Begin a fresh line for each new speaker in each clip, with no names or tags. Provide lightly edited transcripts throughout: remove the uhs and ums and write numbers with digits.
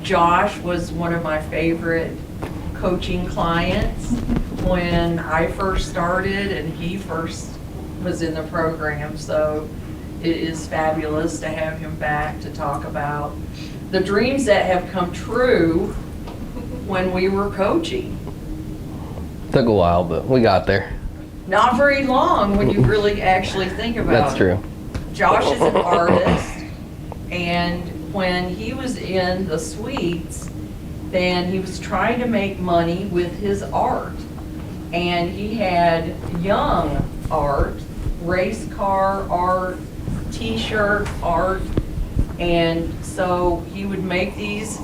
Josh was one of my favorite coaching clients when I first started and he first was in the program. So it is fabulous to have him back to talk about the dreams that have come true when we were coaching.
Took a while, but we got there.
Not very long when you really actually think about it.
That's true.
Josh is an artist, and when he was in the suites, then he was trying to make money with his art. And he had young art, race car art, t-shirt art, and so he would make these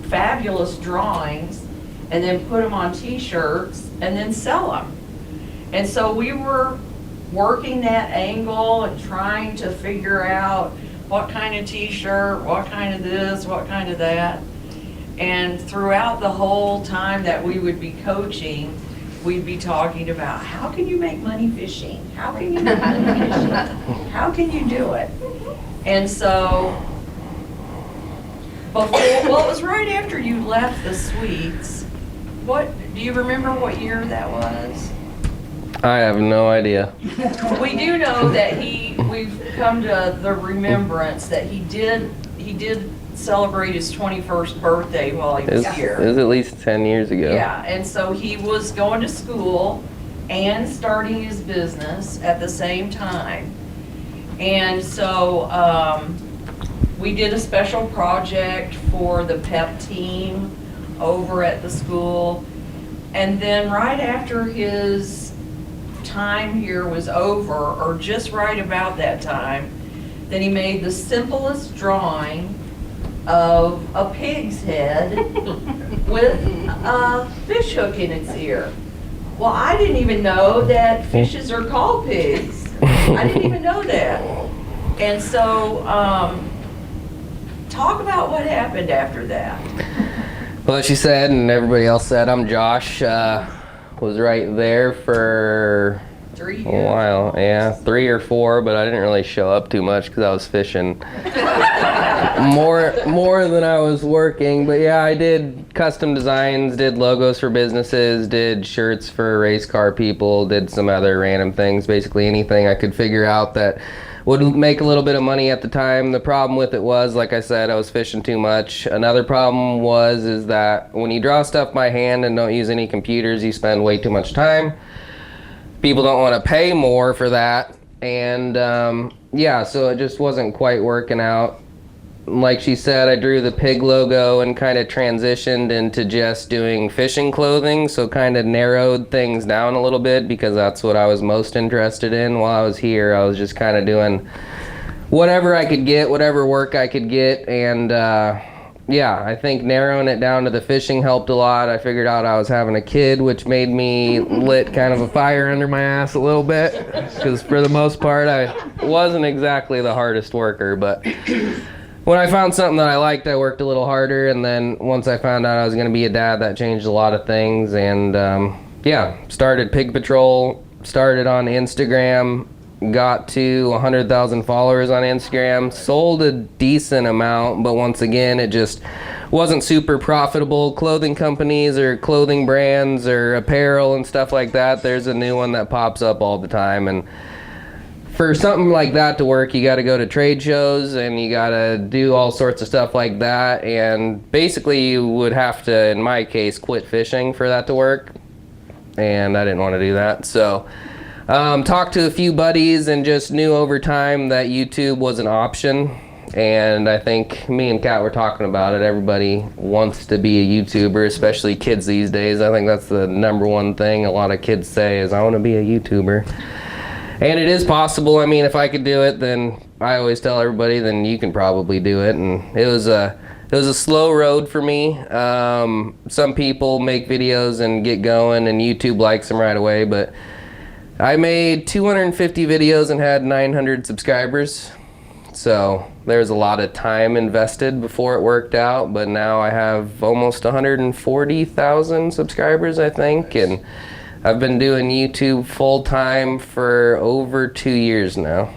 fabulous drawings and then put them on t-shirts and then sell them. And so we were working that angle and trying to figure out what kind of t-shirt, what kind of this, what kind of that. And throughout the whole time that we would be coaching, we'd be talking about, how can you make money fishing? How can you make money fishing? How can you do it? And so, well, it was right after you left the suites. Do you remember what year that was?
I have no idea.
We do know that we've come to the remembrance that he did celebrate his 21st birthday while he was here.
It was at least 10 years ago.
Yeah, and so he was going to school and starting his business at the same time. And so we did a special project for the pep team over at the school. And then right after his time here was over, or just right about that time, then he made the simplest drawing of a pig's head with a fish hook in its ear. Well, I didn't even know that fishes are called pigs. I didn't even know that. And so, talk about what happened after that.
Well, as she said, and everybody else said, I'm Josh. Was right there for
3 years.
a while. Yeah, 3 or 4, but I didn't really show up too much because I was fishing more than I was working. But yeah, I did custom designs, did logos for businesses, did shirts for race car people, did some other random things, basically anything I could figure out that would make a little bit of money at the time. The problem with it was, like I said, I was fishing too much. Another problem is that when you draw stuff by hand and don't use any computers, you spend way too much time. People don't want to pay more for that. And yeah, so it just wasn't quite working out. Like she said, I drew the pig logo and kind of transitioned into just doing fishing clothing, so kind of narrowed things down a little bit because that's what I was most interested in. While I was here, I was just kind of doing whatever I could get, whatever work I could get, and yeah, I think narrowing it down to the fishing helped a lot. I figured out I was having a kid, which made me lit kind of a fire under my ass a little bit, because for the most part, I wasn't exactly the hardest worker, but when I found something that I liked, I worked a little harder, and then once I found out I was going to be a dad, that changed a lot of things, and yeah, started Pig Patrol, started on Instagram, got to 100,000 followers on Instagram, sold a decent amount, but once again, it just wasn't super profitable. Clothing companies or clothing brands or apparel and stuff like that, there's a new one that pops up all the time, and for something like that to work, you got to go to trade shows and you got to do all sorts of stuff like that. And basically, you would have to, in my case, quit fishing for that to work. And I didn't want to do that. So, talked to a few buddies and just knew over time that YouTube was an option. And I think me and Kat were talking about it. Everybody wants to be a YouTuber, especially kids these days. I think that's the number one thing a lot of kids say is, I want to be a YouTuber. And it is possible. I mean, if I could do it, then I always tell everybody, then you can probably do it. And it was a slow road for me. Some people make videos and get going, and YouTube likes them right away. But I made 250 videos and had 900 subscribers. So there's a lot of time invested before it worked out. But now I have almost 140,000 subscribers, I think. And I've been doing YouTube full-time for over 2 years now.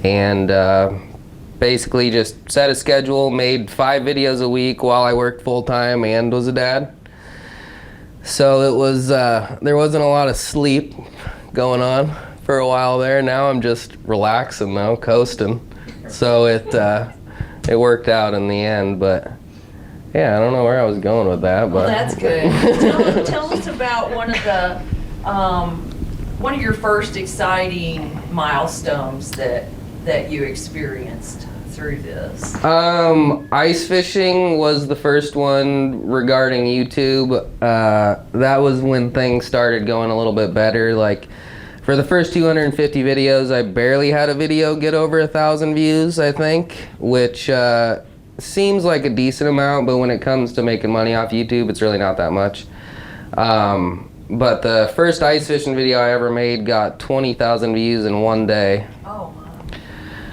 And basically just set a schedule, made 5 videos a week while I worked full-time and was a dad. So it was, there wasn't a lot of sleep going on for a while there. Now I'm just relaxing though, coasting. So it worked out in the end, but yeah, I don't know where I was going with that, but.
Well, that's good. Tell us about one of your first exciting milestones that you experienced through this.
Ice fishing was the first one regarding YouTube. That was when things started going a little bit better. Like, for the first 250 videos, I barely had a video get over 1,000 views, I think, which seems like a decent amount, but when it comes to making money off YouTube, it's really not that much. But the first ice fishing video I ever made got 20,000 views in one day.
Oh,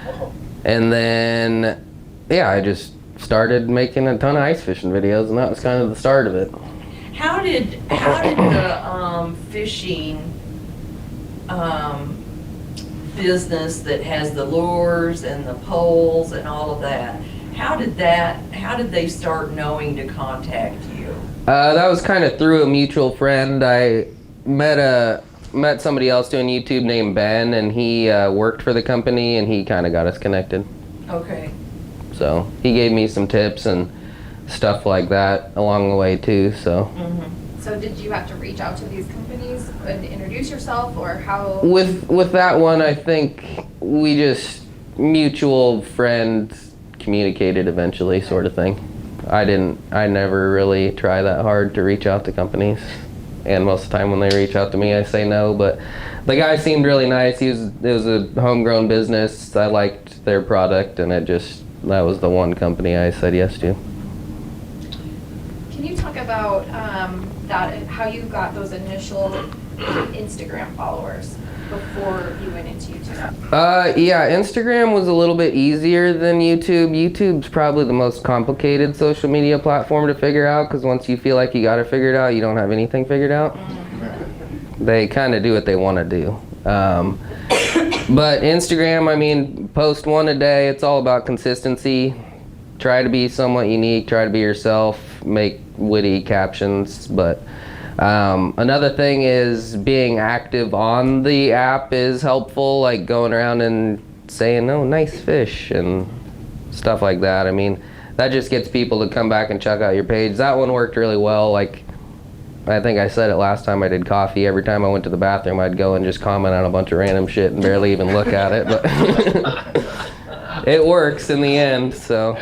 wow.
And then, yeah, I just started making a ton of ice fishing videos, and that was kind of the start of it.
How did the fishing business that has the lures and the poles and all of that, how did they start knowing to contact you?
That was kind of through a mutual friend. I met somebody else doing YouTube named Ben, and he worked for the company, and he kind of got us connected.
Okay.
So he gave me some tips and stuff like that along the way too. So.
Mm-hmm.
So did you have to reach out to these companies and introduce yourself, or how?
With that one, I think we just mutual friends communicated eventually, sort of thing. I never really try that hard to reach out to companies, and most of the time when they reach out to me, I say no. But the guy seemed really nice. It was a homegrown business. I liked their product, and that was the one company I said yes to.
Can you talk about that, how you got those initial Instagram followers before you went into YouTube?
Yeah, Instagram was a little bit easier than YouTube. YouTube's probably the most complicated social media platform to figure out, because once you feel like you got it figured out, you don't have anything figured out. They kind of do what they want to do. But Instagram, I mean, post one a day. It's all about consistency. Try to be somewhat unique, try to be yourself, make witty captions, but another thing is being active on the app is helpful, like going around and saying, oh, nice fish, and stuff like that. I mean, that just gets people to come back and check out your page. That one worked really well. Like, I think I said it last time I did coffee. Every time I went to the bathroom, I'd go and just comment on a bunch of random shit and barely even look at it, but it works in the end, so.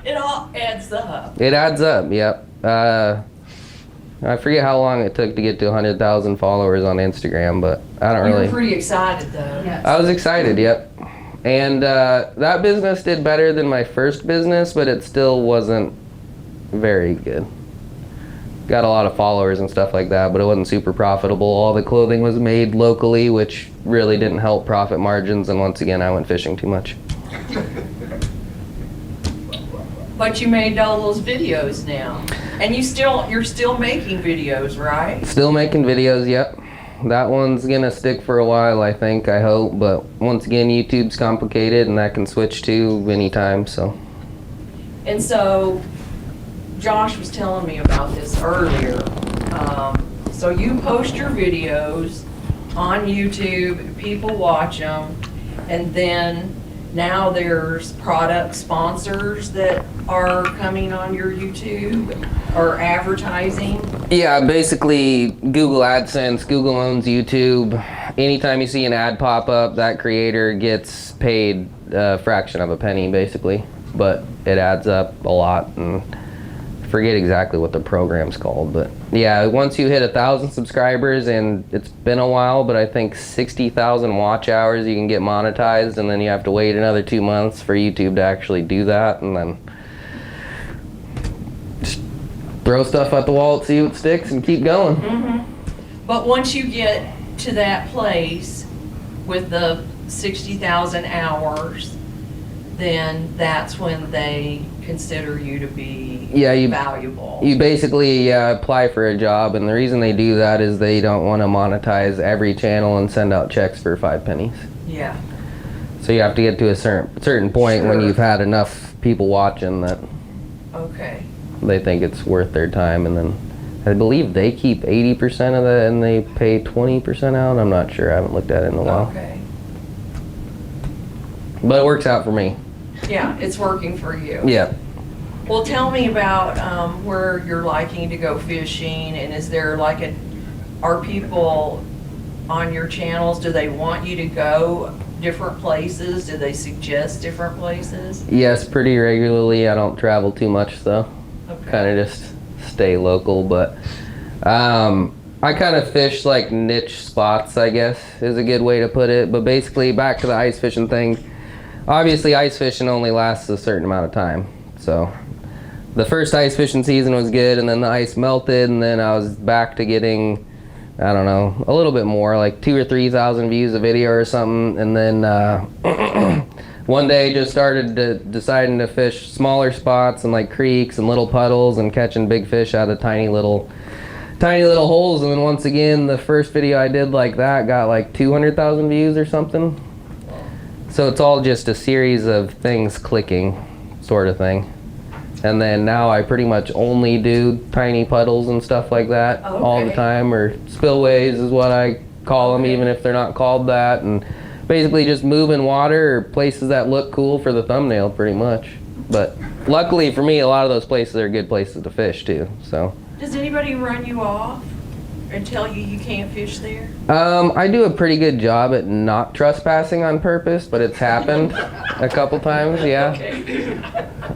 It all adds up.
It adds up, yep. I forget how long it took to get to 100,000 followers on Instagram, but I don't really.
You were pretty excited though.
Yes.
I was excited, yep. And that business did better than my first business, but it still wasn't very good. Got a lot of followers and stuff like that, but it wasn't super profitable. All the clothing was made locally, which really didn't help profit margins, and once again, I went fishing too much.
But you made all those videos now, and you're still making videos, right?
Still making videos, yep. That one's gonna stick for a while, I think, I hope, but once again, YouTube's complicated, and that can switch to anytime, so.
And so, Josh was telling me about this earlier. So you post your videos on YouTube, people watch them, and then now there's product sponsors that are coming on your YouTube or advertising.
Yeah, basically Google AdSense, Google owns YouTube. Anytime you see an ad pop up, that creator gets paid a fraction of a penny basically, but it adds up a lot, and I forget exactly what the program's called, but yeah, once you hit 1,000 subscribers, and it's been a while, but I think 60,000 watch hours, you can get monetized, and then you have to wait another 2 months for YouTube to actually do that, and then just throw stuff at the wall, see what sticks, and keep going.
Mm-hmm. But once you get to that place with the 60,000 hours, then that's when they consider you to be valuable.
You basically apply for a job, and the reason they do that is they don't want to monetize every channel and send out checks for 5 pennies.
Yeah.
So you have to get to a certain point when
Sure.
you've had enough people watching that
Okay.
they think it's worth their time, and then I believe they keep 80% of that and they pay 20% out. I'm not sure. I haven't looked at it in a while.
Okay.
But it works out for me.
Yeah, it's working for you.
Yeah.
Well, tell me about where you're liking to go fishing, and is there like are people on your channels, do they want you to go different places? Do they suggest different places?
Yes, pretty regularly. I don't travel too much though.
Okay.
Kind of just stay local, but I kind of fish like niche spots, I guess is a good way to put it. But basically, back to the ice fishing thing. Obviously, ice fishing only lasts a certain amount of time. So the first ice fishing season was good, and then the ice melted, and then I was back to getting, I don't know, a little bit more, like 2,000 or 3,000 views a video or something. And then one day just started deciding to fish smaller spots and like creeks and little puddles and catching big fish out of tiny little holes. And then once again, the first video I did like that got like 200,000 views or something. So it's all just a series of things clicking sort of thing. And then now I pretty much only do tiny puddles and stuff like that all the
Okay.
time, or spillways is what I call them, even if they're not called that. And basically just moving water or places that look cool for the thumbnail pretty much. But luckily for me, a lot of those places are good places to fish too, so.
Does anybody run you off and tell you can't fish there?
I do a pretty good job at not trespassing on purpose, but it's happened a couple times, yeah.
Okay.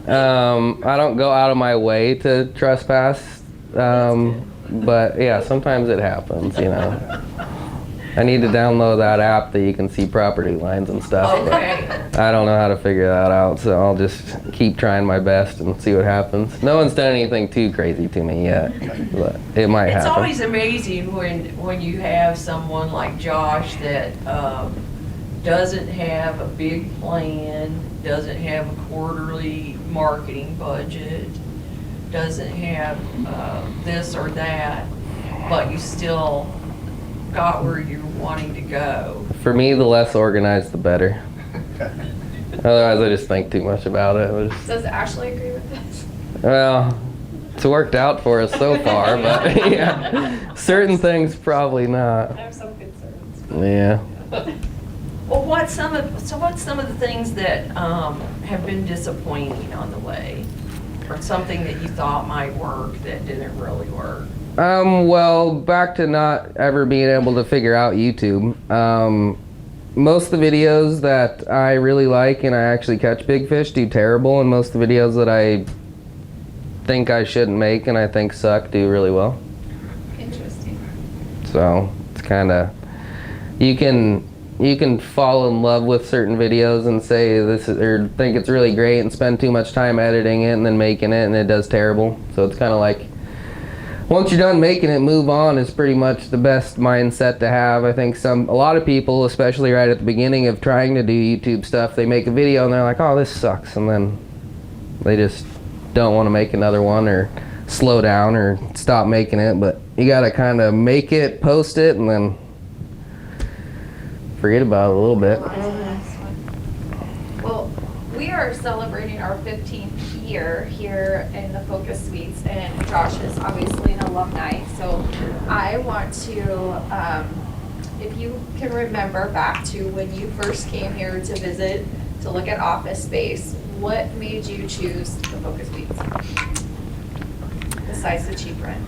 I don't go out of my way to trespass, but yeah, sometimes it happens, you know. I need to download that app that you can see property lines and stuff,
Okay.
but I don't know how to figure that out, so I'll just keep trying my best and see what happens. No one's done anything too crazy to me yet, but it might
It's
happen.
always amazing when you have someone like Josh that doesn't have a big plan, doesn't have a quarterly marketing budget, doesn't have this or that, but you still got where you're wanting to go.
For me, the less organized, the better. Otherwise, I just think too much about it.
Does Ashley agree with this?
Well, it's worked out for us so far, but yeah, certain things probably not.
I have some concerns.
Yeah.
Well, what's some of the things that have been disappointing on the way, or something that you thought might work that didn't really work?
Well, back to not ever being able to figure out YouTube. Most of the videos that I really like and I actually catch big fish do terrible, and most of the videos that I think I shouldn't make and I think suck do really well.
Interesting.
So it's kind of, you can fall in love with certain videos and say this is, or think it's really great and spend too much time editing it and then making it and it does terrible. So it's kind of like, once you're done making it, move on is pretty much the best mindset to have. I think a lot of people, especially right at the beginning of trying to do YouTube stuff, they make a video and they're like, oh, this sucks, and then they just don't want to make another one or slow down or stop making it. But you gotta kind of make it, post it, and then forget about it a little bit.
Well, we are celebrating our 15th year here in the Focus Suites, and Josh is obviously an alumni. So I want to, if you can remember back to when you first came here to visit, to look at office space, what made you choose the Focus Suites? Besides the cheap rent.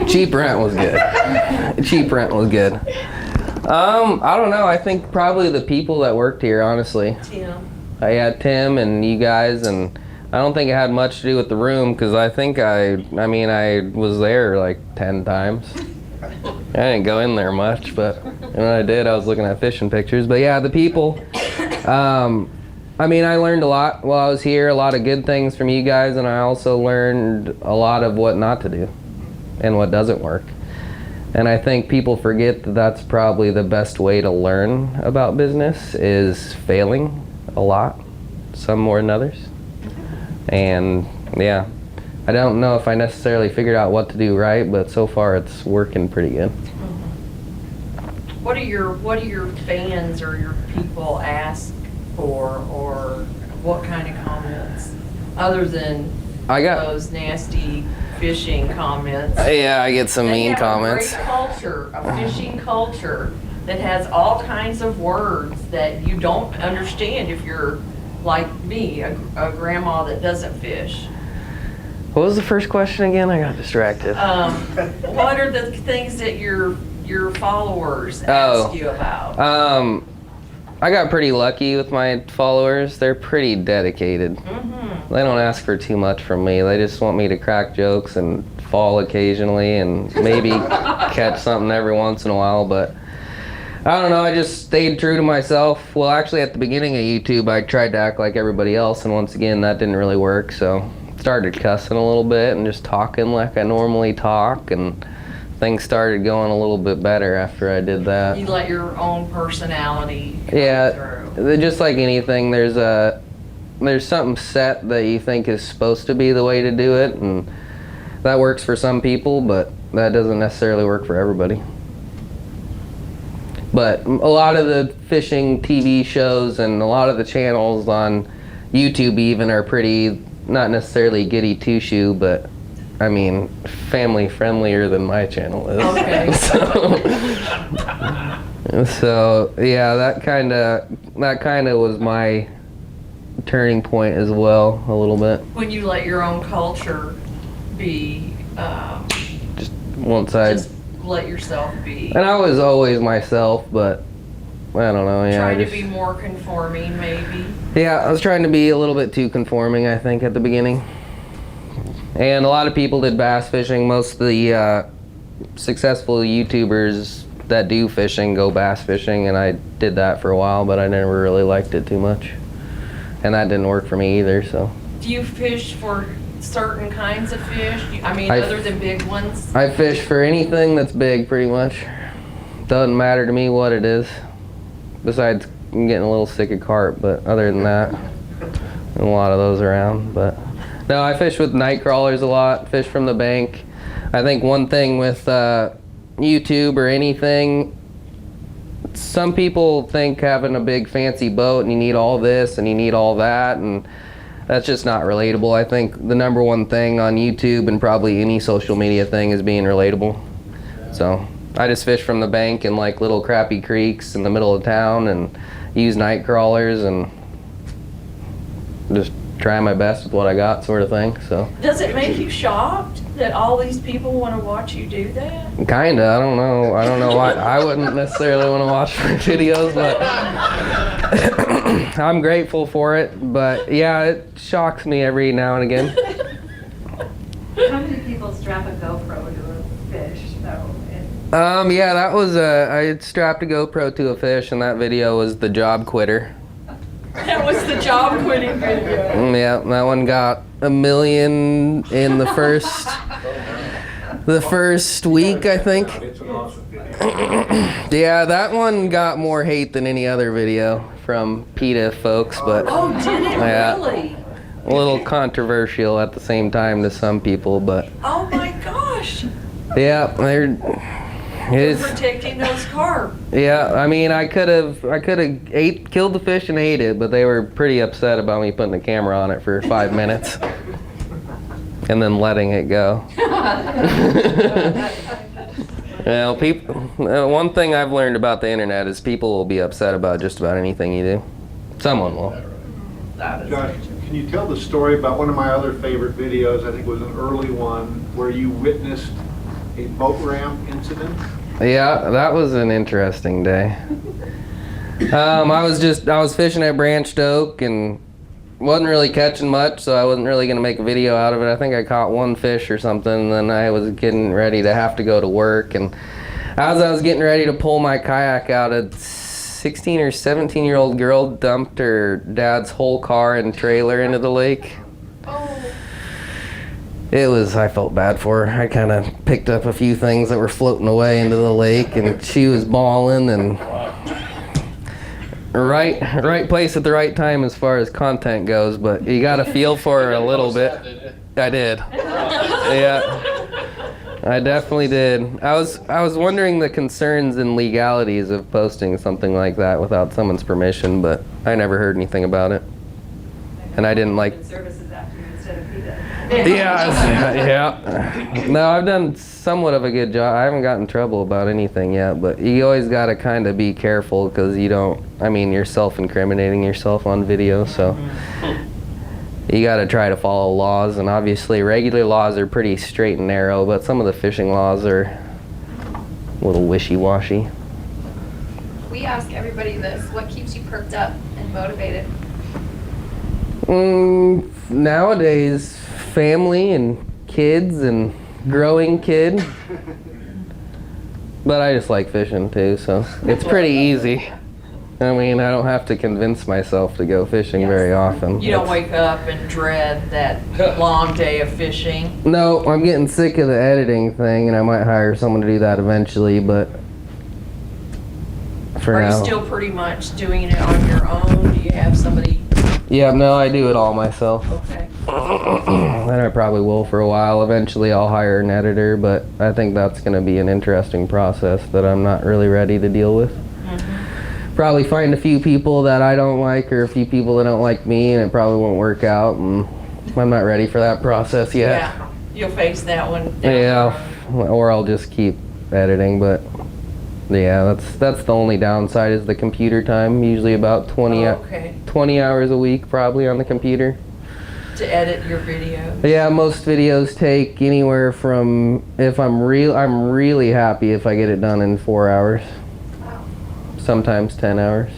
Cheap rent was good. Cheap rent was good. I don't know. I think probably the people that worked here, honestly.
Tim?
I had Tim and you guys, and I don't think it had much to do with the room, because I think I was there like 10 times. I didn't go in there much, but when I did, I was looking at fishing pictures. But yeah, the people. I learned a lot while I was here, a lot of good things from you guys, and I also learned a lot of what not to do and what doesn't work. And I think people forget that that's probably the best way to learn about business, is failing a lot, some more than others. And yeah, I don't know if I necessarily figured out what to do right, but so far it's working pretty good.
What do your fans or your people ask for, or what kind of comments? Other than
I got,
those nasty fishing comments.
yeah, I get some
They
mean
have
comments.
a great culture, a fishing culture that has all kinds of words that you don't understand if you're like me, a grandma that doesn't fish.
What was the first question again? I got distracted.
What are the things that your followers
Oh.
ask you about?
I got pretty lucky with my followers. They're pretty dedicated.
Mm-hmm.
They don't ask for too much from me. They just want me to crack jokes and fall occasionally and maybe catch something every once in a while, but I don't know, I just stayed true to myself. Well, actually at the beginning of YouTube, I tried to act like everybody else, and once again, that didn't really work, so started cussing a little bit and just talking like I normally talk, and things started going a little bit better after I did that.
You let your own personality come
Yeah,
through.
just like anything, there's something set that you think is supposed to be the way to do it, and that works for some people, but that doesn't necessarily work for everybody. But a lot of the fishing TV shows and a lot of the channels on YouTube even are pretty, not necessarily goody two-shoe, but I mean, family friendlier than my channel is.
Okay.
So yeah, that kind of was my turning point as well, a little bit.
When you let your own culture be,
Just once I,
just let yourself be.
and I was always myself, but I don't know. Yeah,
Trying
I
to be
just,
more conforming, maybe.
yeah, I was trying to be a little bit too conforming, I think, at the beginning. And a lot of people did bass fishing. Most of the successful YouTubers that do fishing go bass fishing, and I did that for a while, but I never really liked it too much. And that didn't work for me either, so.
Do you fish for certain kinds of fish? I mean,
I-
other than big ones?
I fish for anything that's big, pretty much. Doesn't matter to me what it is. Besides, I'm getting a little sick of carp, but other than that, a lot of those around. But no, I fish with night crawlers a lot, fish from the bank. I think one thing with YouTube or anything, some people think having a big fancy boat and you need all this and you need all that, and that's just not relatable. I think the number one thing on YouTube and probably any social media thing is being relatable. So I just fish from the bank in like little crappy creeks in the middle of town and use night crawlers and just try my best with what I got, sort of thing. So
Does it make you shocked that all these people want to watch you do that?
kinda, I don't know why. I wouldn't necessarily want to watch my videos, but I'm grateful for it. But yeah, it shocks me every now and again.
How many people strap a GoPro to a fish, though?
Yeah, that was I had strapped a GoPro to a fish, and that video was the job quitter.
That was the job quitting video.
Yeah, that one got 1 million in the first week, I think.
It's an awesome video.
Yeah, that one got more hate than any other video from PETA folks, but
Oh, did it
Yeah.
really?
a little controversial at the same time to some people. But
Oh my gosh.
yeah, it's,
Protecting those carp.
yeah. I mean, I could have killed the fish and ate it, but they were pretty upset about me putting the camera on it for 5 minutes and then letting it go. Well, people. One thing I've learned about the internet is people will be upset about just about anything you do. Someone will.
That is
Josh, can you tell the story about one of my other favorite videos? I think it was an early one where you witnessed a boat ramp incident.
Yeah, that was an interesting day. I was fishing at Branched Oak and wasn't really catching much, so I wasn't really gonna make a video out of it. I think I caught one fish or something, and then I was getting ready to have to go to work. And as I was getting ready to pull my kayak out, a 16 or 17-year-old girl dumped her dad's whole car and trailer into the lake. I felt bad for her. I kind of picked up a few things that were floating away into the lake, and she was bawling, and right place at the right time as far as content goes, but you got to feel for her a little bit. I did. Yeah. I definitely did. I was wondering the concerns and legalities of posting something like that without someone's permission, but I never heard anything about it. And I didn't like.
Services after you instead of PETA.
Yeah. No, I've done somewhat of a good job. I haven't gotten in trouble about anything yet, but you always got to kind of be careful because you don't. I mean, you're self-incriminating yourself on video, so. You got to try to follow laws, and obviously regular laws are pretty straight and narrow, but some of the fishing laws are a little wishy-washy.
We ask everybody this, what keeps you perked up and motivated?
Nowadays, family and kids and growing kid. But I just like fishing too, so it's pretty easy. I mean, I don't have to convince myself to go fishing very often.
You don't wake up and dread that long day of fishing?
No, I'm getting sick of the editing thing, and I might hire someone to do that eventually, but for now.
Are you still pretty much doing it on your own? Do you have somebody?
Yeah, no, I do it all myself.
Okay.
And I probably will for a while. Eventually I'll hire an editor, but I think that's going to be an interesting process that I'm not really ready to deal with. Probably find a few people that I don't like or a few people that don't like me, and it probably won't work out, and I'm not ready for that process yet.
Yeah, you'll face that one down the
Yeah,
road.
or I'll just keep editing, but yeah, that's the only downside is the computer time, usually about 20
Okay,
20 hours a week probably on the computer.
to edit your videos.
Yeah, most videos take anywhere from, if I'm really happy if I get it done in 4 hours. Sometimes 10 hours.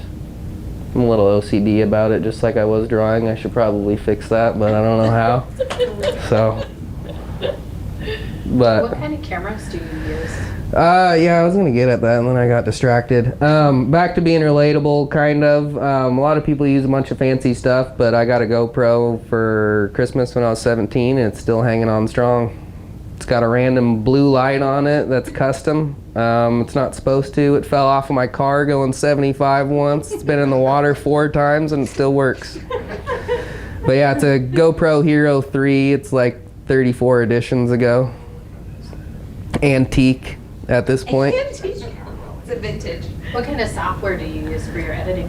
I'm a little OCD about it, just like I was drawing. I should probably fix that, but I don't know how. So,
What
but
kind of cameras do you use?
yeah, I was gonna get at that, and then I got distracted. Back to being relatable, kind of. A lot of people use a bunch of fancy stuff, but I got a GoPro for Christmas when I was 17, and it's still hanging on strong. It's got a random blue light on it that's custom. It's not supposed to. It fell off of my car going 75 once. It's been in the water 4 times and it still works. But yeah, it's a GoPro Hero 3. It's like 34 editions ago. Antique at this point.
It's a vintage.
What kind of software do you use for your editing?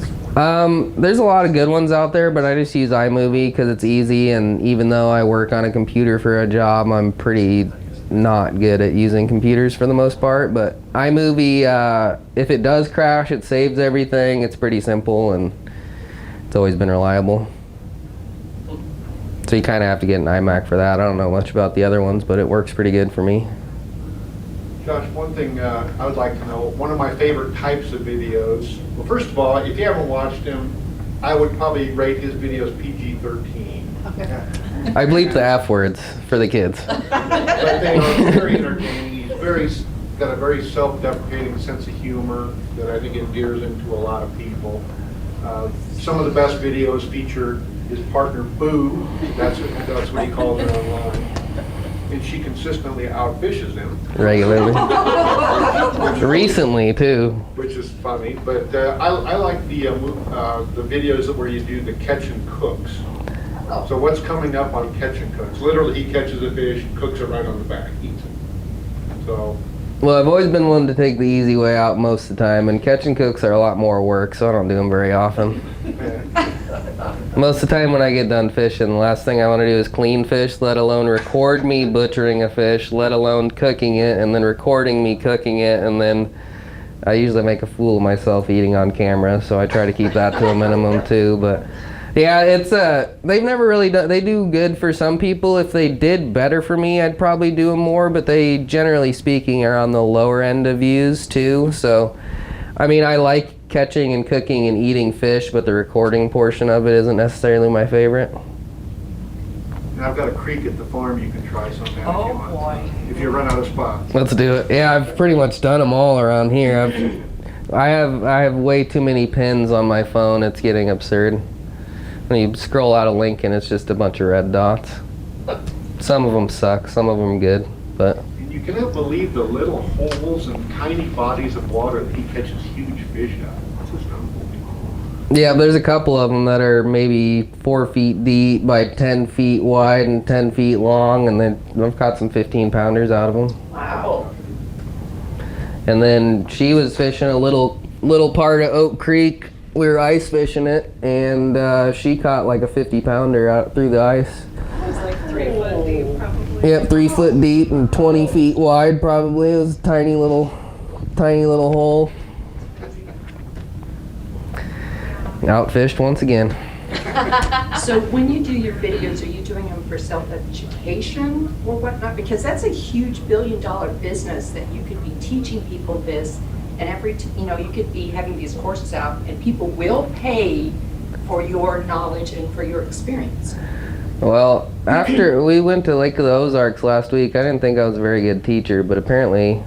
There's a lot of good ones out there, but I just use iMovie because it's easy, and even though I work on a computer for a job, I'm pretty not good at using computers for the most part. But iMovie, if it does crash, it saves everything. It's pretty simple, and it's always been reliable. So you kind of have to get an iMac for that. I don't know much about the other ones, but it works pretty good for me.
Josh, one thing I would like to know, one of my favorite types of videos, well, first of all, if you haven't watched him, I would probably rate his videos PG-13.
I bleep the F words for the kids.
But they are very entertaining. He's got a very self-deprecating sense of humor that I think endears him to a lot of people. Some of the best videos feature his partner, Boo. That's what he calls her online. And she consistently outfishes him.
Regularly. Recently, too.
Which is funny, but I like the videos where you do the catch and cooks. So what's coming up on catch and cooks? Literally, he catches a fish, cooks it right on the back, eats it. So.
Well, I've always been one to take the easy way out most of the time, and catch and cooks are a lot more work, so I don't do them very often. Most of the time when I get done fishing, the last thing I want to do is clean fish, let alone record me butchering a fish, let alone cooking it, and then recording me cooking it, and then I usually make a fool of myself eating on camera, so I try to keep that to a minimum too. But yeah, it's they've never really done, they do good for some people. If they did better for me, I'd probably do them more, but they, generally speaking, are on the lower end of views too. So, I mean, I like catching and cooking and eating fish, but the recording portion of it isn't necessarily my favorite.
And I've got a creek at the farm you can try sometime if you
Oh,
want.
boy.
If you run out of spots.
Let's do it. Yeah, I've pretty much done them all around here. I have way too many pins on my phone. It's getting absurd. When you scroll out a link and it's just a bunch of red dots. Some of them suck, some of them good, but
And you cannot believe the little holes and tiny bodies of water that he catches huge fish out of. It's just unbelievable.
Yeah, there's a couple of them that are maybe 4 feet deep by 10 feet wide and 10 feet long, and then I've caught some 15-pounders out of them.
Wow.
And then she was fishing a little part of Oak Creek. We were ice fishing it, and she caught like a 50-pounder out through the ice.
It was like 3 foot deep, probably.
Yep, 3 foot deep and 20 feet wide probably. It was a tiny little hole. Outfished once again.
So when you do your videos, are you doing them for self-education or whatnot? Because that's a huge billion-dollar business that you could be teaching people this, and you could be having these courses out, and people will pay for your knowledge and for your experience.
Well, after we went to Lake of the Ozarks last week, I didn't think I was a very good teacher, but apparently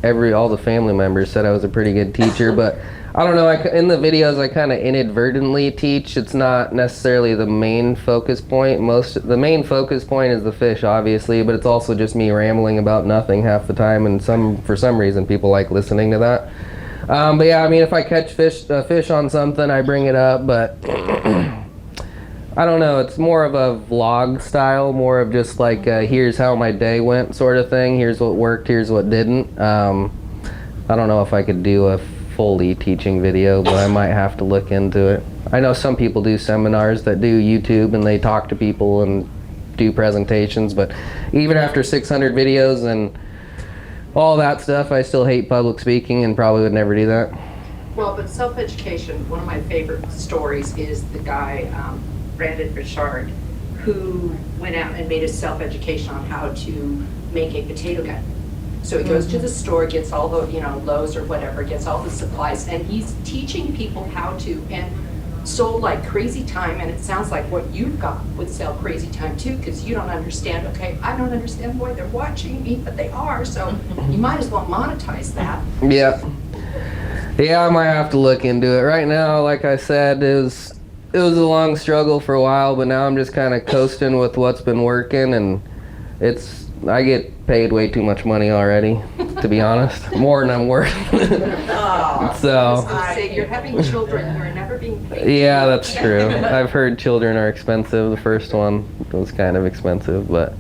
all the family members said I was a pretty good teacher. But I don't know, in the videos I kind of inadvertently teach. It's not necessarily the main focus point. The main focus point is the fish, obviously, but it's also just me rambling about nothing half the time, and for some reason people like listening to that. But yeah, I mean, if I catch fish on something, I bring it up, but I don't know, it's more of a vlog style, more of just like here's how my day went sort of thing. Here's what worked, here's what didn't. I don't know if I could do a fully teaching video, but I might have to look into it. I know some people do seminars that do YouTube and they talk to people and do presentations, but even after 600 videos and all that stuff, I still hate public speaking and probably would never do that.
Well, but self-education, one of my favorite stories is the guy, Brandon Richard, who went out and made a self-education on how to make a potato gun. So he goes to the store, gets all the, Lowe's or whatever, gets all the supplies, and he's teaching people how to, and sold like crazy time, and it sounds like what you've got would sell crazy time too, because you don't understand, okay, I don't understand why they're watching me, but they are, so you might as well monetize that.
Yeah. Yeah, I might have to look into it. Right now, like I said, it was a long struggle for a while, but now I'm just kind of coasting with what's been working, and I get paid way too much money already, to be honest. More than I'm worth. So.
I say you're having children who are never being paid.
Yeah, that's true. I've heard children are expensive. The first one was kind of expensive, but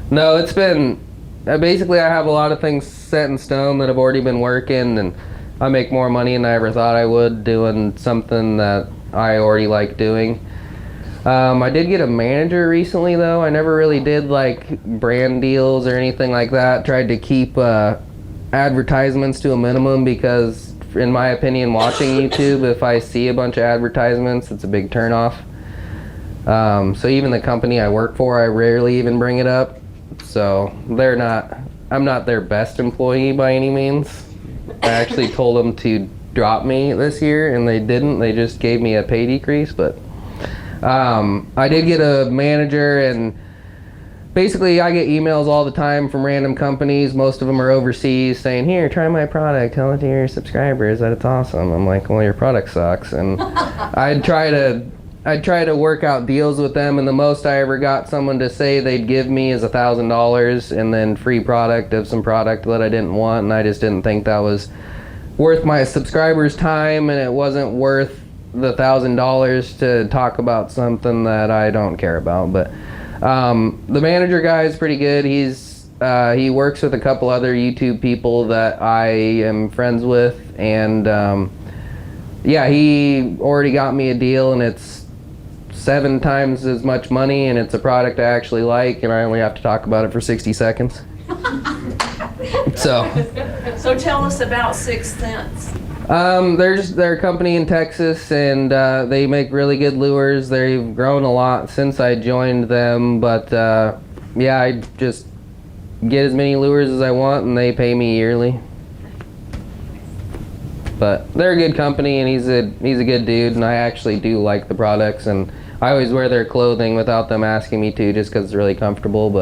no, it's been, basically I have a lot of things set in stone that have already been working, and I make more money than I ever thought I would doing something that I already like doing. I did get a manager recently though. I never really did like brand deals or anything like that. Tried to keep advertisements to a minimum because in my opinion, watching YouTube, if I see a bunch of advertisements, it's a big turnoff. So even the company I work for, I rarely even bring it up. So I'm not their best employee by any means. I actually told them to drop me this year and they didn't. They just gave me a pay decrease, but I did get a manager, and basically I get emails all the time from random companies. Most of them are overseas saying, here, try my product, tell it to your subscribers that it's awesome. I'm like, well, your product sucks. And I'd try to work out deals with them, and the most I ever got someone to say they'd give me is $1,000 and then free product of some product that I didn't want, and I just didn't think that was worth my subscribers' time, and it wasn't worth the $1,000 to talk about something that I don't care about. But the manager guy is pretty good. He works with a couple other YouTube people that I am friends with, and yeah, he already got me a deal, and it's 7 times as much money, and it's a product I actually like, and I only have to talk about it for 60 seconds.
So tell us about Sixth Sense.
They're a company in Texas, and they make really good lures. They've grown a lot since I joined them, but yeah, I just get as many lures as I want, and they pay me yearly. But they're a good company, and he's a good dude, and I actually do like the products, and I always wear their clothing without them asking me to, just because it's really comfortable.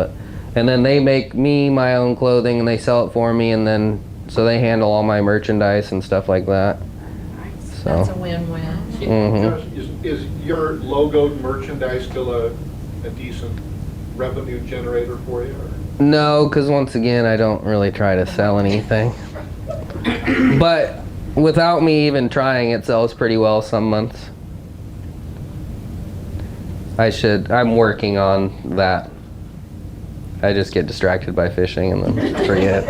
And then they make me my own clothing, and they sell it for me, and then so they handle all my merchandise and stuff like that. So
That's a win-win.
Mhm.
Is your logoed merchandise still a decent revenue generator for you? Or?
No, because once again, I don't really try to sell anything. But without me even trying, it sells pretty well some months. I'm working on that. I just get distracted by fishing and then forget.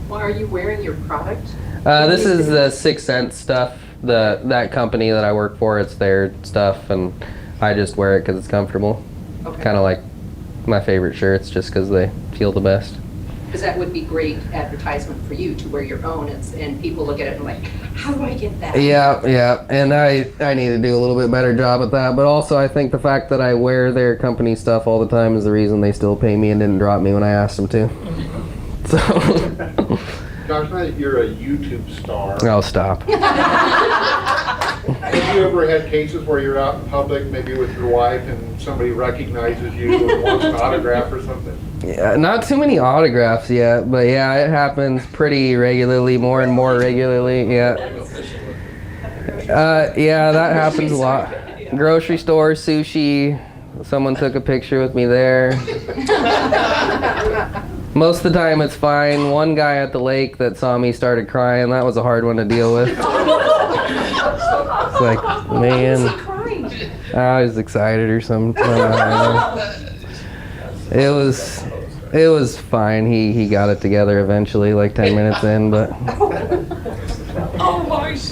Well, are you wearing your product?
This is the 6 Cent stuff. That company that I work for, it's their stuff, and I just wear it because it's comfortable.
Okay.
Kind of like my favorite shirts, just because they feel the best.
Because that would be great advertisement for you to wear your own, and people look at it and like, how do I get that?
Yeah, and I need to do a little bit better job at that. But also, I think the fact that I wear their company stuff all the time is the reason they still pay me and didn't drop me when I asked them to. So.
Josh, now that you're a YouTube star,
I'll stop.
have you ever had cases where you're out in public, maybe with your wife, and somebody recognizes you and wants an autograph or something?
Yeah, not too many autographs yet, but yeah, it happens pretty regularly, more and more regularly. Yeah. Yeah, that happens a lot. Grocery store, sushi. Someone took a picture with me there. Most of the time it's fine. One guy at the lake that saw me started crying. That was a hard one to deal with. It's like, man, I was excited or something. It was fine. He got it together eventually, like 10 minutes in, but.
Oh my gosh.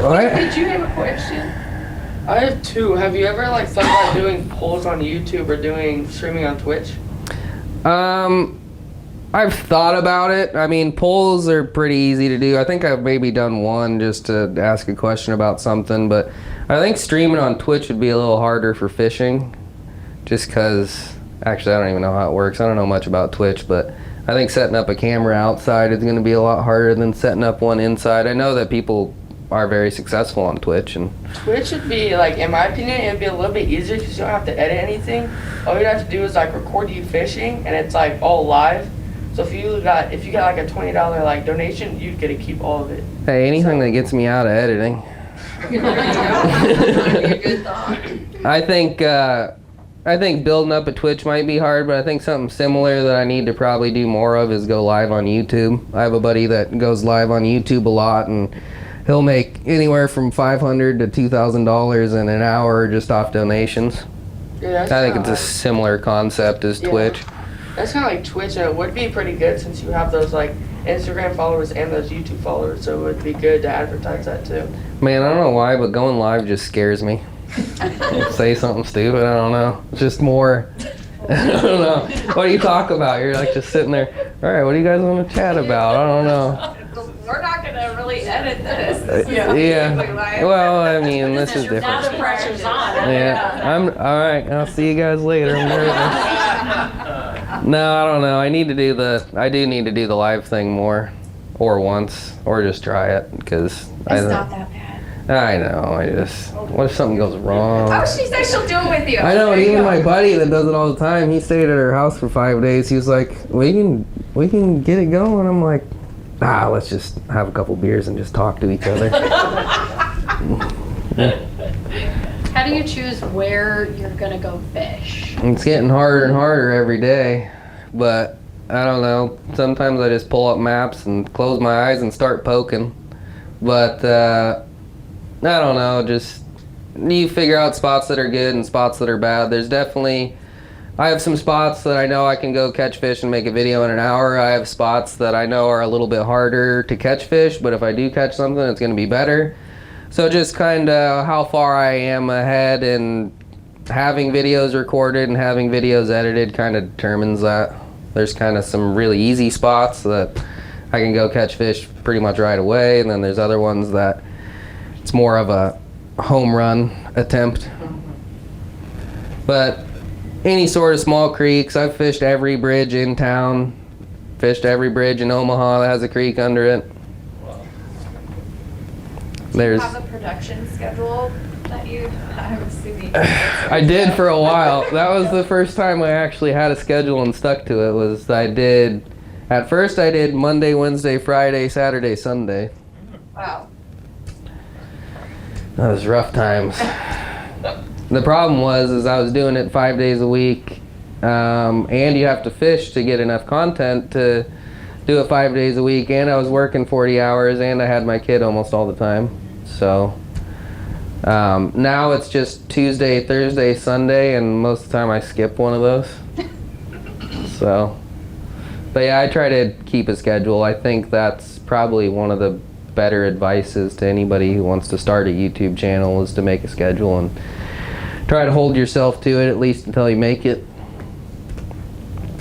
What?
Did you have a question?
I have two. Have you ever like thought about doing polls on YouTube or doing streaming on Twitch?
I've thought about it. I mean, polls are pretty easy to do. I think I've maybe done one just to ask a question about something, but I think streaming on Twitch would be a little harder for fishing, just because, actually, I don't even know how it works. I don't know much about Twitch, but I think setting up a camera outside is going to be a lot harder than setting up one inside. I know that people are very successful on Twitch, and
Twitch would be like, in my opinion, it'd be a little bit easier because you don't have to edit anything. All you'd have to do is like record you fishing, and it's like all live. So if you got like a $20 like donation, you'd get to keep all of it.
hey, anything that gets me out of editing. I think building up a Twitch might be hard, but I think something similar that I need to probably do more of is go live on YouTube. I have a buddy that goes live on YouTube a lot, and he'll make anywhere from $500 to $2,000 in an hour just off donations.
Yeah,
I think it's a similar concept as Twitch.
That's kind of like Twitch, and it would be pretty good since you have those like Instagram followers and those YouTube followers, so it would be good to advertise that too.
Man, I don't know why, but going live just scares me. Say something stupid, I don't know. It's just more, I don't know. What do you talk about? You're like just sitting there, all right, what do you guys want to chat about? I don't know.
We're not gonna really edit this.
Yeah. Well, I mean, this is different.
Now the pressure's on.
Yeah. I'm all right. I'll see you guys later. I'm nervous. No, I don't know. I do need to do the live thing more, or once, or just try it because
It's not that bad.
I know. What if something goes wrong?
Oh, she said she'll do it with you.
I know,
There
and
you
even
go.
my buddy that does it all the time, he stayed at her house for 5 days. He was like, we can get it going. I'm like, let's just have a couple beers and just talk to each other.
How do you choose where you're gonna go fish?
It's getting harder and harder every day, but I don't know. Sometimes I just pull up maps and close my eyes and start poking. But I don't know, just you figure out spots that are good and spots that are bad. I have some spots that I know I can go catch fish and make a video in an hour. I have spots that I know are a little bit harder to catch fish, but if I do catch something, it's going to be better. So just kind of how far I am ahead, and having videos recorded and having videos edited kind of determines that. There's kind of some really easy spots that I can go catch fish pretty much right away, and then there's other ones that it's more of a home run attempt. But any sort of small creeks, I've fished every bridge in town, fished every bridge in Omaha that has a creek under it.
Do you have a production schedule that I'm assuming?
I did for a while. That was the first time I actually had a schedule and stuck to it. At first I did Monday, Wednesday, Friday, Saturday, Sunday.
Wow.
That was rough times. The problem was I was doing it 5 days a week, and you have to fish to get enough content to do it 5 days a week, and I was working 40 hours, and I had my kid almost all the time. So Now it's just Tuesday, Thursday, Sunday, and most of the time I skip one of those. So, but yeah, I try to keep a schedule. I think that's probably one of the better advices to anybody who wants to start a YouTube channel is to make a schedule and try to hold yourself to it at least until you make it.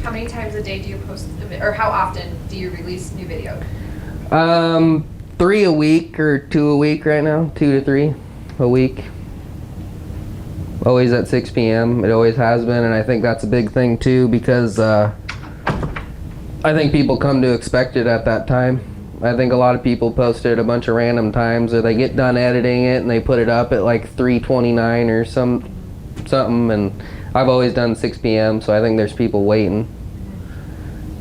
How many times a day do you post, or how often do you release new videos?
3 a week or 2 a week right now, 2 to 3 a week. Always at 6 p.m. It always has been, and I think that's a big thing too because I think people come to expect it at that time. I think a lot of people post it at a bunch of random times, or they get done editing it and they put it up at like 3:29 or something, and I've always done 6 p.m. so I think there's people waiting.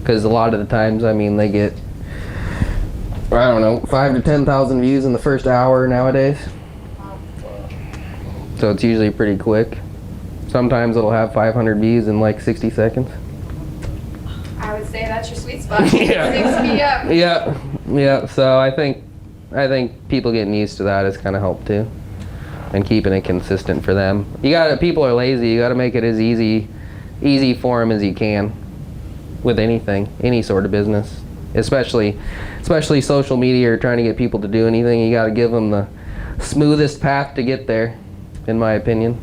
Because a lot of the times, I mean, they get, I don't know, 5,000 to 10,000 views in the first hour nowadays. So it's usually pretty quick. Sometimes it'll have 500 views in like 60 seconds.
I would say that's your sweet spot.
Yeah.
6 p.m.
Yeah. So I think people getting used to that has kind of helped too, and keeping it consistent for them. People are lazy. You got to make it as easy for them as you can with anything, any sort of business, especially social media or trying to get people to do anything. You got to give them the smoothest path to get there, in my opinion.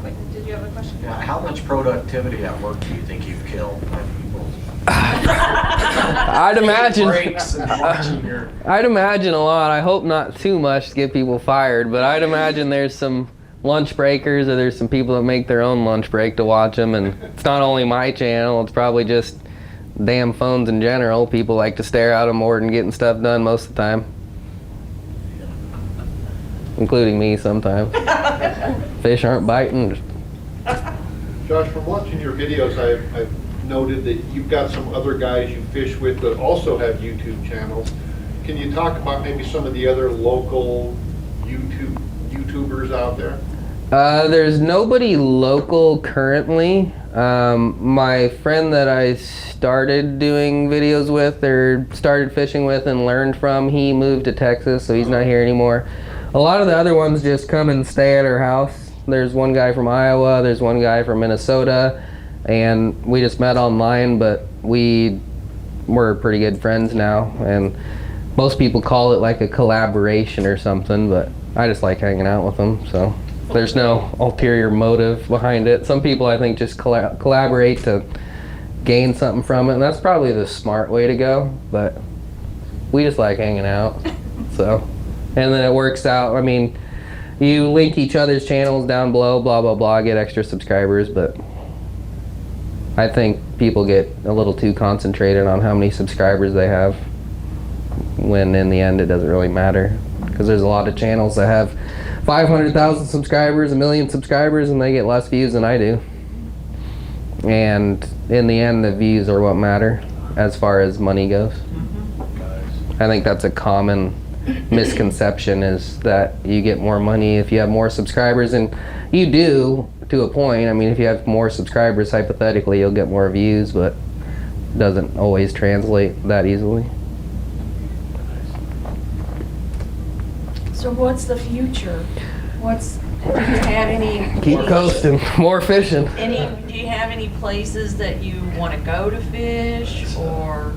Wait, did you have a question?
Yeah, how much productivity at work do you think you've killed by people?
I'd imagine.
Breaks and watching your.
I'd imagine a lot. I hope not too much to get people fired, but I'd imagine there's some lunch breakers, or there's some people that make their own lunch break to watch them, and it's not only my channel, it's probably just damn phones in general. People like to stare at them more than getting stuff done most of the time. Including me sometimes. Fish aren't biting.
Josh, from watching your videos, I've noted that you've got some other guys you fish with that also have YouTube channels. Can you talk about maybe some of the other local YouTubers out there?
There's nobody local currently. My friend that I started doing videos with, or started fishing with and learned from, he moved to Texas, so he's not here anymore. A lot of the other ones just come and stay at our house. There's one guy from Iowa, there's one guy from Minnesota, and we just met online, but we're pretty good friends now, and most people call it like a collaboration or something, but I just like hanging out with them, so there's no ulterior motive behind it. Some people, I think, just collaborate to gain something from it, and that's probably the smart way to go, but we just like hanging out, so. And then it works out. I mean, you link each other's channels down below, blah, blah, blah, get extra subscribers, but I think people get a little too concentrated on how many subscribers they have, when in the end it doesn't really matter. Because there's a lot of channels that have 500,000 subscribers, 1 million subscribers, and they get less views than I do. And in the end, the views are what matter as far as money goes. I think that's a common misconception, is that you get more money if you have more subscribers, and you do to a point. I mean, if you have more subscribers, hypothetically you'll get more views, but it doesn't always translate that easily.
So what's the future? Do you have any?
Keep coasting, more fishing.
Do you have any places that you want to go to fish, or?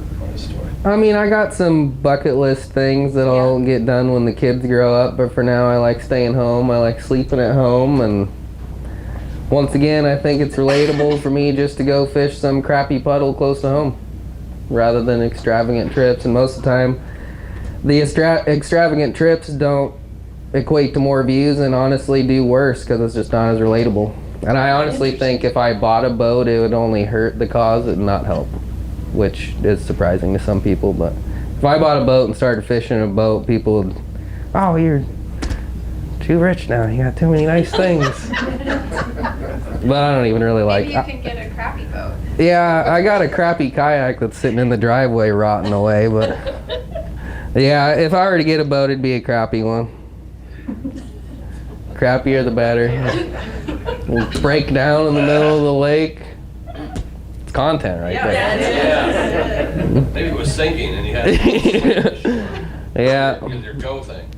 I mean, I got some bucket list things that I'll get done when the kids grow up, but for now I like staying home. I like sleeping at home, and once again, I think it's relatable for me just to go fish some crappy puddle close to home rather than extravagant trips. And most of the time, the extravagant trips don't equate to more views, and honestly do worse because it's just not as relatable. And I honestly think if I bought a boat, it would only hurt the cause and not help, which is surprising to some people. But if I bought a boat and started fishing a boat, people would, oh, you're too rich now, you got too many nice things. But I don't even really like.
Maybe you can get a crappy boat.
Yeah, I got a crappy kayak that's sitting in the driveway rotting away, but yeah, if I were to get a boat, it'd be a crappy one. Crappier the better. We'll break down in the middle of the lake. It's content right there.
Yeah. Maybe it was sinking and you had to
Yeah.
use your go thing.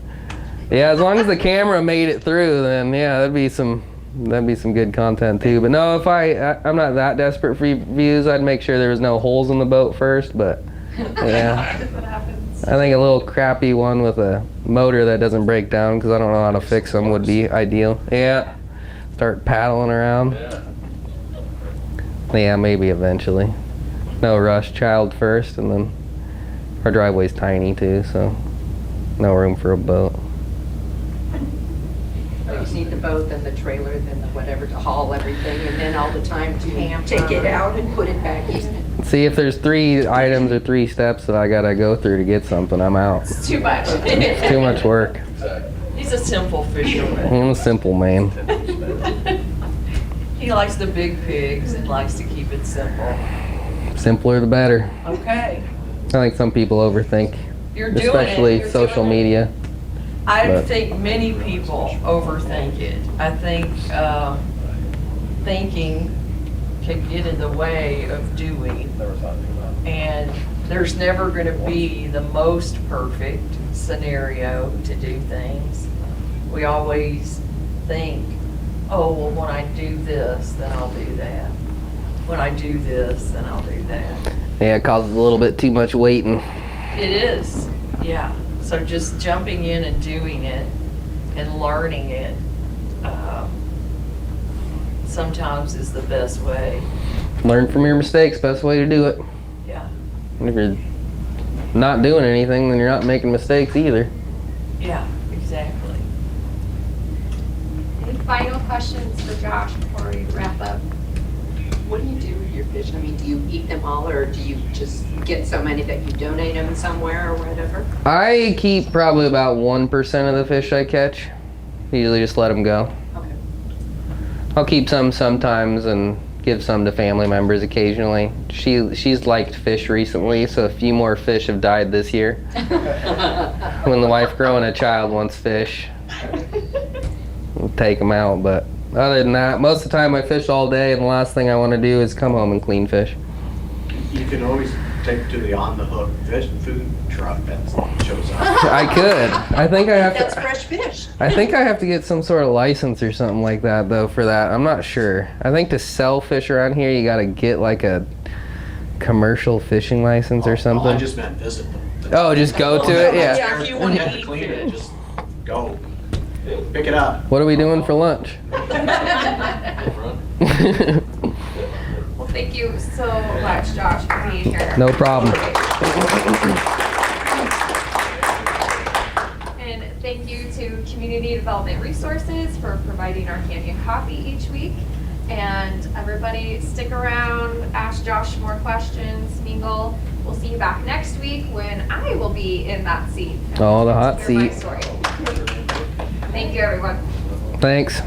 Yeah, as long as the camera made it through, then yeah, that'd be some good content too. But no, if I'm not that desperate for views, I'd make sure there was no holes in the boat first. But yeah,
What happens?
I think a little crappy one with a motor that doesn't break down because I don't know how to fix them would be ideal. Yeah, start paddling around. Yeah, maybe eventually. No rush, child first, and then our driveway's tiny too, so no room for a boat.
You just need the boat, then the trailer, then the whatever to haul everything, and then all the time to take it out and put it back in.
See, if there's 3 items or 3 steps that I gotta go through to get something, I'm out.
It's too much.
It's too much work.
He's a simple fisherman.
I'm a simple man.
He likes the big pigs and likes to keep it simple.
Simpler the better.
Okay.
I think some people overthink,
You're doing it.
especially
You're
social
doing it.
media.
I
But-
think many people overthink it. I think thinking can get in the way of doing. And there's never going to be the most perfect scenario to do things. We always think, oh, well, when I do this, then I'll do that. When I do this, then I'll do that.
Yeah, it causes a little bit too much waiting.
It is, yeah. So just jumping in and doing it and learning it sometimes is the best way.
Learn from your mistakes, best way to do it.
Yeah,
And if you're not doing anything, then you're not making mistakes either.
yeah, exactly.
Any final questions for Josh before we wrap up?
What do you do with your fish? I mean, do you eat them all, or do you just get so many that you donate them somewhere or whatever?
I keep probably about 1% of the fish I catch. Usually just let them go.
Okay.
I'll keep some sometimes and give some to family members occasionally. She's liked fish recently, so a few more fish have died this year. When the wife growing a child wants fish, we'll take them out. But other than that, most of the time I fish all day, and the last thing I want to do is come home and clean fish.
You can always take to the on the hook fish and food truck that shows up.
I could. I think I have
That's
to.
fresh fish.
I think I have to get some sort of license or something like that though for that. I'm not sure. I think to sell fish around here, you got to get like a commercial fishing license or
I
something.
just meant visit them.
Oh, just go to it? Yeah.
Yeah, if you want
have
to
to
eat
clean it,
fish.
just go. Pick it up.
What are we doing for lunch?
Well, thank you so much, Josh, for being here.
No problem.
And thank you to Community Development Resources for providing our candy and coffee each week. And everybody stick around, ask Josh more questions, mingle. We'll see you back next week when I will be in that seat.
Oh, the hot
Hear my
seat.
story. Thank you, everyone.
Thanks.